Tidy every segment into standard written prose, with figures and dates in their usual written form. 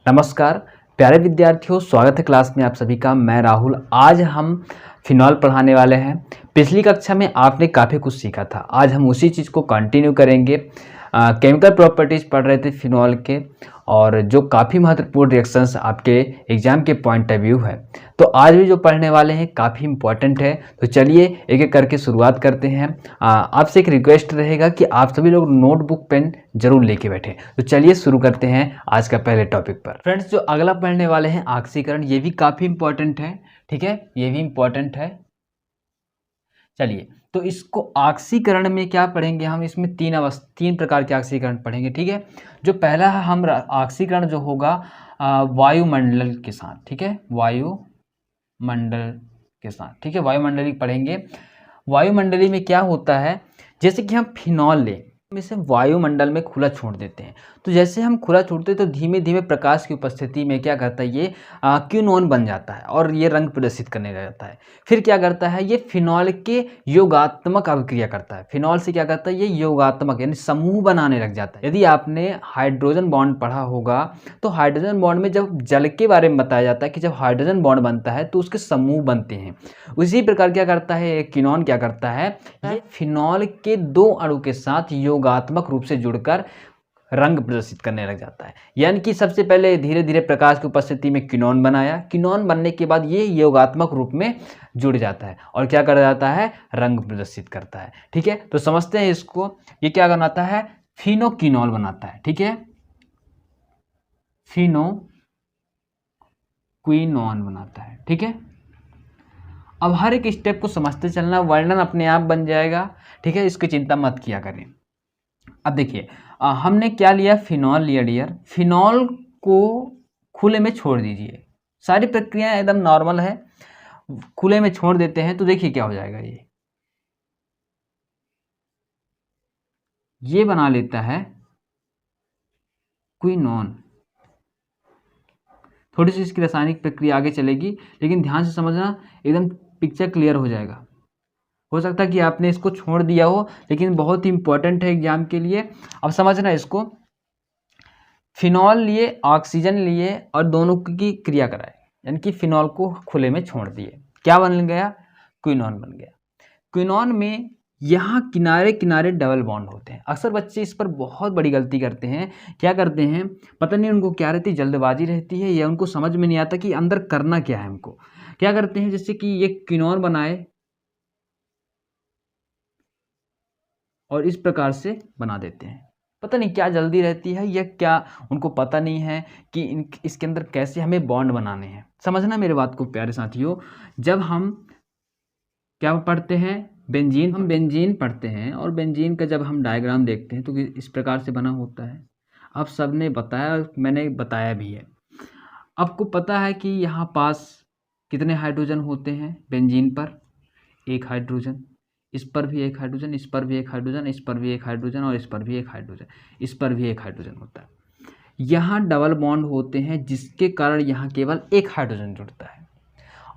नमस्कार प्यारे विद्यार्थियों, स्वागत है क्लास में आप सभी का। मैं राहुल। आज हम फिनॉल पढ़ाने वाले हैं। पिछली कक्षा में आपने काफ़ी कुछ सीखा था, आज हम उसी चीज़ को कंटिन्यू करेंगे। केमिकल प्रॉपर्टीज़ पढ़ रहे थे फिनॉल के, और जो काफ़ी महत्वपूर्ण रिएक्शंस आपके एग्जाम के पॉइंट ऑफ व्यू है, तो आज भी जो पढ़ने वाले हैं काफ़ी इंपॉर्टेंट है। तो चलिए एक एक करके शुरुआत करते हैं। आपसे एक रिक्वेस्ट रहेगा कि आप सभी लोग नोटबुक पेन जरूर लेके बैठे। तो चलिए शुरू करते हैं आज का पहले टॉपिक पर। फ्रेंड्स, जो अगला पढ़ने वाले हैं ऑक्सीकरण, ये भी काफ़ी इंपॉर्टेंट है। ठीक है, ये भी इंपॉर्टेंट है। चलिए, तो इसको ऑक्सीकरण में क्या पढ़ेंगे हम? इसमें तीन प्रकार के ऑक्सीकरण पढ़ेंगे। ठीक है, जो पहला है हम ऑक्सीकरण जो होगा वायुमंडल के साथ। ठीक है, वायुमंडल के साथ। ठीक है, वायुमंडली पढ़ेंगे। वायुमंडली में क्या होता है, जैसे कि हम फिनॉल लें, हम इसे वायुमंडल में खुला छोड़ देते हैं। तो जैसे हम खुला छोड़ते हैं तो धीमे धीमे प्रकाश की उपस्थिति में क्या करता है, ये क्यूनोन बन जाता है और ये रंग प्रदर्शित करने लग जाता है। फिर क्या करता है, ये फिनॉल के योगात्मक अभिक्रिया करता है। फिनॉल से क्या करता है, ये योगात्मक यानी समूह बनाने लग जाता है। यदि आपने हाइड्रोजन बॉन्ड पढ़ा होगा तो हाइड्रोजन बॉन्ड में जब जल के बारे में बताया जाता है कि जब हाइड्रोजन बॉन्ड बनता है तो उसके समूह बनते हैं। उसी प्रकार क्या करता है, कीनोन क्या करता है, ये फिनॉल के दो अणु के साथ योगात्मक रूप से जुड़कर रंग प्रदर्शित करने लग जाता है। यानी कि सबसे पहले धीरे धीरे प्रकाश की उपस्थिति में कीनोन बनाया, कीनोन बनने के बाद ये योगात्मक रूप में जुड़ जाता है और क्या कर जाता है, रंग प्रदर्शित करता है। ठीक है, तो समझते हैं इसको। ये क्या बनाता है, फिनोकीनोल बनाता है। ठीक है, फिनोक्विनोन बनाता है। ठीक है, अब हर एक स्टेप को समझते चलना, वर्णन अपने आप बन जाएगा। ठीक है, इसकी चिंता मत किया करें। अब देखिए, हमने क्या लिया, फिनॉल लिया डियर। फिनॉल को खुले में छोड़ दीजिए, सारी प्रक्रियाएं एकदम नॉर्मल है, खुले में छोड़ देते हैं तो देखिए क्या हो जाएगा। ये बना लेता है क्विनोन। थोड़ी सी इसकी रासायनिक प्रक्रिया आगे चलेगी, लेकिन ध्यान से समझना, एकदम पिक्चर क्लियर हो जाएगा। हो सकता है कि आपने इसको छोड़ दिया हो, लेकिन बहुत ही इंपॉर्टेंट है एग्जाम के लिए। अब समझना इसको, फिनॉल लिए, ऑक्सीजन लिए और दोनों की क्रिया कराए, यानी कि फिनॉल को खुले में छोड़ दिए, क्या बन गया, क्विनोन बन गया। क्विनोन में यहाँ किनारे किनारे डबल बॉन्ड होते हैं। अक्सर बच्चे इस पर बहुत बड़ी गलती करते हैं। क्या करते हैं, पता नहीं उनको क्या रहती, जल्दबाजी रहती है या उनको समझ में नहीं आता कि अंदर करना क्या है हमको। क्या करते हैं, जैसे कि ये क्विनोन बनाए और इस प्रकार से बना देते हैं। पता नहीं क्या जल्दी रहती है या क्या उनको पता नहीं है कि इसके अंदर कैसे हमें बॉन्ड बनाने हैं। समझना मेरे बात को प्यारे साथियों, जब हम क्या पढ़ते हैं, बेंजीन, हम बेंजीन पढ़ते हैं और बेंजीन का जब हम डायग्राम देखते हैं तो इस प्रकार से बना होता है। आप सबने बताया, मैंने बताया भी है। आपको पता है कि यहाँ पास कितने हाइड्रोजन होते हैं बेंजीन पर, एक हाइड्रोजन, इस पर भी एक हाइड्रोजन, इस पर भी एक हाइड्रोजन, इस पर भी एक हाइड्रोजन और इस पर भी एक हाइड्रोजन, इस पर भी एक हाइड्रोजन होता है। यहाँ डबल बॉन्ड होते हैं जिसके कारण यहाँ केवल एक हाइड्रोजन जुड़ता है।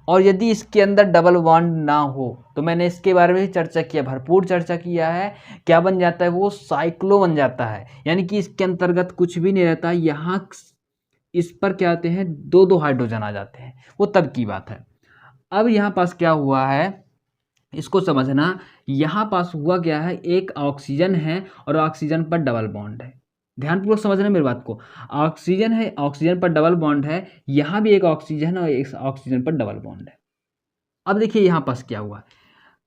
और यदि इसके अंदर डबल बॉन्ड ना हो तो मैंने इसके बारे में चर्चा किया, भरपूर चर्चा किया है, क्या बन जाता है, वो साइक्लो बन जाता है। यानी कि इसके अंतर्गत कुछ भी नहीं रहता, यहाँ इस पर क्या आते हैं, दो दो हाइड्रोजन आ जाते हैं, वो तब की बात है। अब यहाँ पास क्या हुआ है, इसको समझना, यहाँ पास हुआ क्या है, एक ऑक्सीजन है और ऑक्सीजन पर डबल बॉन्ड है। ध्यानपूर्वक समझना मेरी बात को, ऑक्सीजन है, ऑक्सीजन पर डबल बॉन्ड है, यहाँ भी एक ऑक्सीजन और एक ऑक्सीजन पर डबल बॉन्ड है। अब देखिए यहाँ पास क्या हुआ,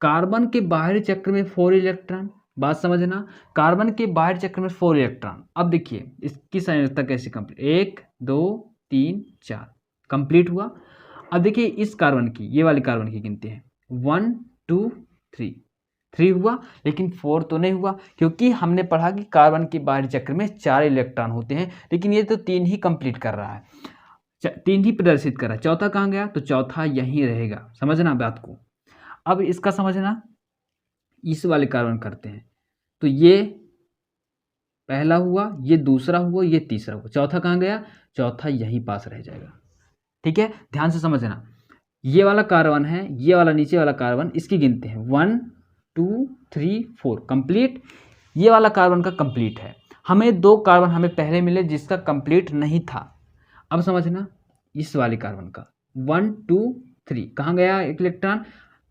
कार्बन के बाहरी चक्र में 4 इलेक्ट्रॉन, बात समझना, कार्बन के बाहरी चक्र में 4 इलेक्ट्रॉन। अब देखिए इसकी संयोजकता कैसे कंप्लीट, 1 2 3 4 कंप्लीट हुआ। अब देखिए इस कार्बन की, ये वाली कार्बन की गिनती है, 1 2 3, 3 हुआ, लेकिन 4 तो नहीं हुआ, क्योंकि हमने पढ़ा कि कार्बन के बाहरी चक्र में 4 इलेक्ट्रॉन होते हैं, लेकिन ये तो 3 ही कंप्लीट कर रहा है, 3 ही प्रदर्शित कर रहा है। चौथा कहाँ गया, तो चौथा यहीं रहेगा। समझना बात को। अब इसका समझना, इस वाले कार्बन करते हैं तो ये पहला हुआ, ये दूसरा हुआ, ये तीसरा हुआ, चौथा कहाँ गया, चौथा यहीं पास रह जाएगा। ठीक है, ध्यान से समझना, ये वाला कार्बन है, ये वाला नीचे वाला कार्बन, इसकी गिनते हैं 1 2 3 4 कंप्लीट। ये वाला कार्बन का कंप्लीट है। हमें 2 कार्बन हमें पहले मिले जिसका कंप्लीट नहीं था, अब समझना इस वाले कार्बन का 1 2 3 कहाँ गया एक इलेक्ट्रॉन,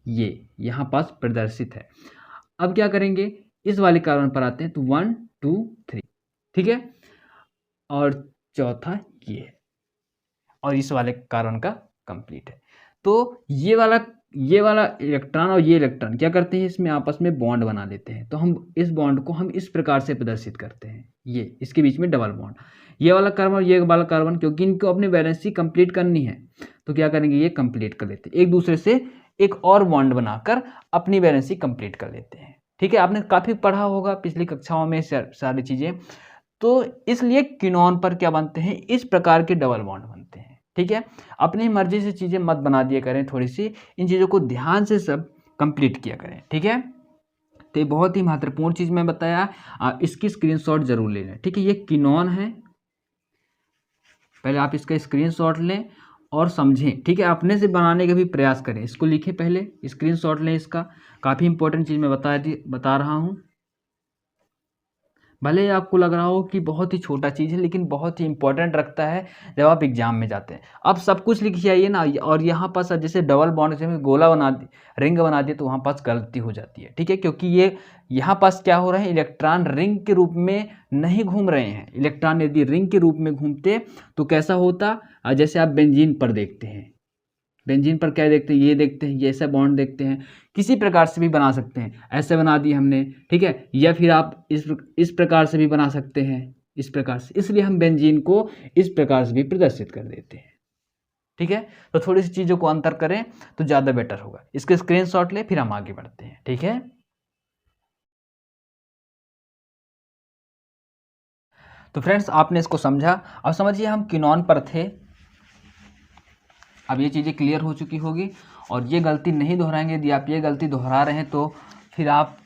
ये यहाँ पास प्रदर्शित है। अब क्या करेंगे, इस वाले कार्बन पर आते हैं तो 1 2 3, ठीक है, और चौथा ये है, और इस वाले कार्बन का कंप्लीट है। तो ये वाला इलेक्ट्रॉन और ये इलेक्ट्रॉन क्या करते हैं, इसमें आपस में बॉन्ड बना लेते हैं। तो हम इस बॉन्ड को हम इस प्रकार से प्रदर्शित करते हैं, ये इसके बीच में डबल बॉन्ड, ये वाला कार्बन और ये वाला कार्बन, क्योंकि इनको अपनी वैलेंसी कंप्लीट करनी है तो क्या करेंगे, ये कंप्लीट कर लेते हैं एक दूसरे से, एक और बॉन्ड बनाकर अपनी वैलेंसी कंप्लीट कर लेते हैं। ठीक है, आपने काफ़ी पढ़ा होगा पिछली कक्षाओं में सारी चीज़ें। तो इसलिए किनोन पर क्या बनते हैं, इस प्रकार के डबल बॉन्ड बनते हैं। ठीक है, अपनी मर्जी से चीज़ें मत बना दिया करें, थोड़ी सी इन चीज़ों को ध्यान से सब कंप्लीट किया करें। ठीक है, तो ये बहुत ही महत्वपूर्ण चीज़ मैं बताया, इसकी स्क्रीनशॉट जरूर ले लें। ठीक है, ये किनोन है, पहले आप इसका स्क्रीनशॉट लें और समझें। ठीक है, अपने से बनाने का भी प्रयास करें, इसको लिखें, पहले स्क्रीनशॉट लें इसका। काफ़ी इंपॉर्टेंट चीज़ मैं बता रहा हूँ। भले ही आपको लग रहा हो कि बहुत ही छोटा चीज़ है, लेकिन बहुत ही इंपॉर्टेंट रखता है जब आप एग्जाम में जाते हैं। अब सब कुछ लिख आइए ना, और यहाँ पास जैसे डबल बॉन्ड से गोला बना दी, रिंग बना दिए, तो वहाँ पास गलती हो जाती है। ठीक है, क्योंकि ये यहाँ पास क्या हो रहा है, इलेक्ट्रॉन रिंग के रूप में नहीं घूम रहे हैं। इलेक्ट्रॉन यदि रिंग के रूप में घूमते तो कैसा होता, जैसे आप बेंजीन पर देखते हैं, बेंजीन पर क्या देखते हैं, ये देखते हैं, ये ऐसा बॉन्ड देखते हैं, किसी प्रकार से भी बना सकते हैं, ऐसे बना दिए हमने। ठीक है, या फिर आप इस प्रकार से भी बना सकते हैं, इस प्रकार से, इसलिए हम बेंजीन को इस प्रकार से भी प्रदर्शित कर देते हैं। ठीक है, तो थोड़ी सी चीज़ों को अंतर करें तो ज़्यादा बेटर होगा। इसके स्क्रीनशॉट ले, फिर हम आगे बढ़ते हैं। ठीक है, तो फ्रेंड्स आपने इसको समझा। अब समझिए हम किनोन पर थे, अब ये चीज़ें क्लियर हो चुकी होगी, और ये गलती नहीं दोहराएंगे। यदि आप ये गलती दोहरा रहे हैं तो फिर आप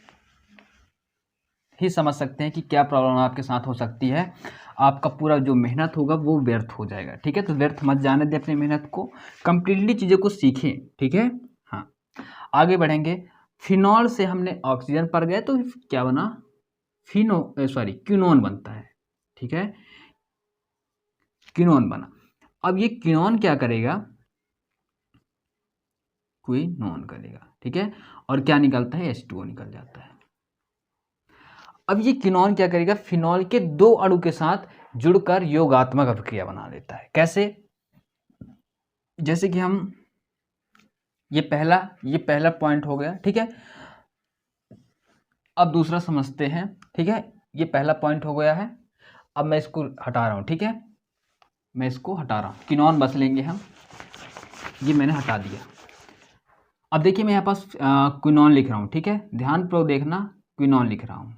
ही समझ सकते हैं कि क्या प्रॉब्लम आपके साथ हो सकती है। आपका पूरा जो मेहनत होगा वो व्यर्थ हो जाएगा। ठीक है, तो व्यर्थ मत जाने दें अपनी मेहनत को, कंप्लीटली चीज़ों को सीखें। ठीक है, हाँ, आगे बढ़ेंगे। फिनॉल से हमने ऑक्सीजन पर गए तो क्या बना, क्यूनोन बनता है। ठीक है, क्यूनोन बना। अब ये क्यूनोन क्या करेगा, क्विनोन करेगा। ठीक है, और क्या निकलता है, H2O निकल जाता है। अब ये किनोन क्या करेगा, फिनॉल के 2 अणु के साथ जुड़कर योगात्मक अभिक्रिया बना लेता है। कैसे, जैसे कि हम ये पहला पॉइंट हो गया। ठीक है, अब दूसरा समझते हैं। ठीक है, ये पहला पॉइंट हो गया है, अब मैं इसको हटा रहा हूँ। ठीक है, मैं इसको हटा रहा हूँ, किनोन बस लेंगे हम, ये मैंने हटा दिया। अब देखिए मैं यहाँ पास क्विनोन लिख रहा हूँ। ठीक है, ध्यानपूर्वक देखना, क्विनोन लिख रहा हूँ।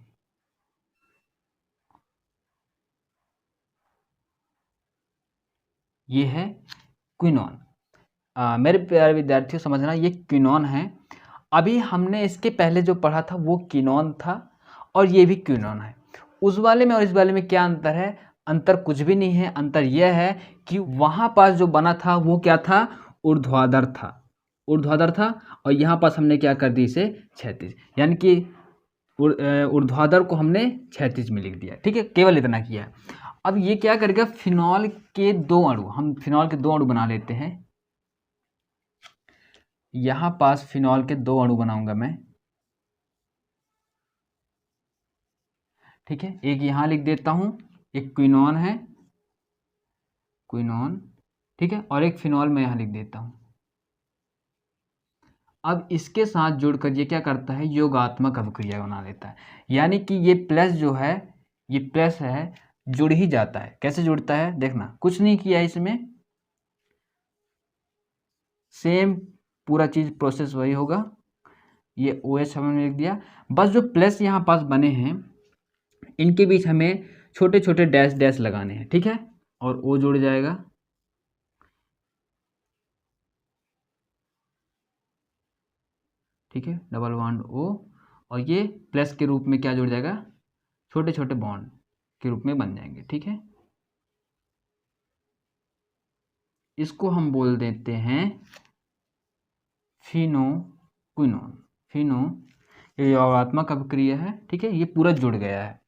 ये है क्विनोन। मेरे प्यारे विद्यार्थियों समझना, ये क्विनोन है। अभी हमने इसके पहले जो पढ़ा था वो किनोन था, और ये भी क्विनोन है। उस वाले में और इस वाले में क्या अंतर है, अंतर कुछ भी नहीं है। अंतर यह है कि वहाँ पास जो बना था वो क्या था, ऊर्ध्वाधर था, ऊर्ध्वाधर था, और यहाँ पास हमने क्या कर दी, इसे क्षैतिज, यानी कि ऊर्ध्वाधर को हमने क्षैतिज में लिख दिया। ठीक है, केवल इतना किया। अब ये क्या करेगा, फिनॉल के 2 अणु, हम फिनॉल के 2 अणु बना लेते हैं। यहां पास फिनॉल के 2 अणु बनाऊंगा मैं। ठीक है, एक यहां लिख देता हूं, एक क्विनोन है, क्विनोन। ठीक है, और एक फिनॉल मैं यहां लिख देता हूं। अब इसके साथ जुड़कर ये क्या करता है, योगात्मक अभिक्रिया बना लेता है। यानी कि ये प्लस जो है, ये प्लस है, जुड़ ही जाता है। कैसे जुड़ता है, देखना, कुछ नहीं किया इसमें, सेम पूरा चीज प्रोसेस वही होगा। ये OH हमने लिख दिया, बस जो प्लस यहाँ पास बने हैं इनके बीच हमें छोटे छोटे डैश डैश लगाने हैं। ठीक है, और O जुड़ जाएगा। ठीक है, डबल बॉन्ड O, और ये प्लस के रूप में क्या जुड़ जाएगा, छोटे छोटे बॉन्ड के रूप में बन जाएंगे। ठीक है, इसको हम बोल देते हैं फिनोक्विनोन। फिनो, ये योगात्मक अभिक्रिया है। ठीक है, ये पूरा जुड़ गया है,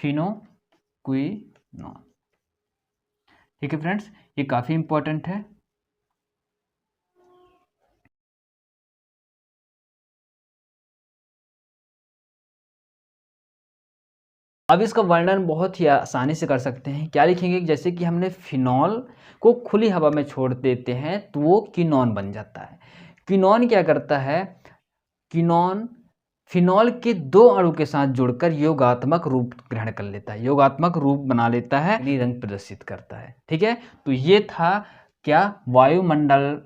फिनोक्विनोन। ठीक है फ्रेंड्स, ये काफ़ी इम्पोर्टेंट है। अब इसका वर्णन बहुत ही आसानी से कर सकते हैं। क्या लिखेंगे, जैसे कि हमने फिनॉल को खुली हवा में छोड़ देते हैं तो वो कीनोन बन जाता है। कीनोन क्या करता है, कीनोन फिनॉल के 2 अणु के साथ जुड़कर योगात्मक रूप ग्रहण कर लेता है, योगात्मक रूप बना लेता है, नीली रंग प्रदर्शित करता है। ठीक है, तो ये था क्या, वायुमंडल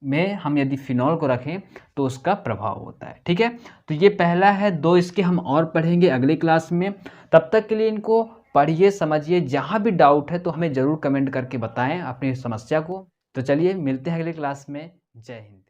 में हम यदि फिनॉल को रखें तो उसका प्रभाव होता है। ठीक है, तो ये पहला है। 2 इसके हम और पढ़ेंगे अगले क्लास में। तब तक के लिए इनको पढ़िए, समझिए। जहाँ भी डाउट है तो हमें ज़रूर कमेंट करके बताएं अपनी समस्या को। तो चलिए मिलते हैं अगले क्लास में। जय हिंद।